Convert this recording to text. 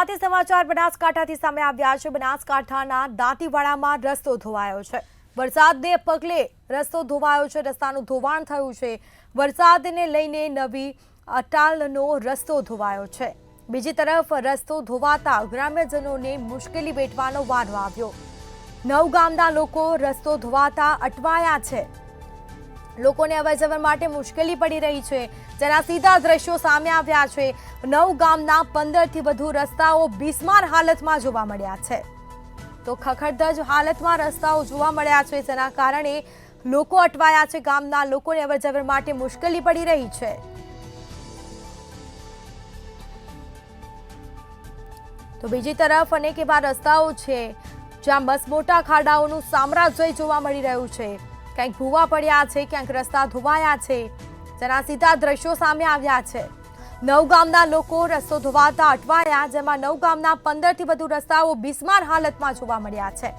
અમદાવાદથી સમાચાર બનાસકાંઠાથી સામે આવ્યા છે। બનાસકાંઠાના દાંતીવાડામાં રસ્તો ધોવાયો છે। વરસાદને પગલે રસ્તો ધોવાયો છે, રસ્તાનું ધોવાણ થયું છે। વરસાદને લઈને નવી અટાલનો રસ્તો ધોવાયો છે। બીજી તરફ રસ્તો ધોવાતા ગ્રામ્યજનોને મુશ્કેલી વેઠવાનો વારો આવ્યો। નવગામના લોકો રસ્તો ધોવાતા અટવાયા છે। લોકોને અવરજવર માટે મુશ્કેલી પડી રહી છે, જેના સીધા દ્રશ્યો સામે આવ્યા છે। નવગામના 15થી વધુ રસ્તાઓ બિસ્માર હાલતમાં જોવા મળ્યા છે। તો ખખડધજ હાલતમાં રસ્તાઓ જોવા મળ્યા છે, જેના કારણે લોકો અટવાયા છે। ગામના લોકોને અવરજવર માટે મુશ્કેલી પડી રહી છે। તો બીજી તરફ અનેક એવા રસ્તાઓ છે જ્યાં મસમોટા ખાડાઓનું સામ્રાજ્ય જોવા મળી રહ્યું છે। ક્યાંક ભૂવા પડ્યા છે, ક્યાંક રસ્તા ધોવાયા છે, જેના સીધા દ્રશ્યો સામે આવ્યા છે। નવગામના લોકો રસ્તો ધોવાતા અટવાયા, જેમાં નવગામના 15થી વધુ રસ્તાઓ બિસ્માર હાલતમાં જોવા મળ્યા છે।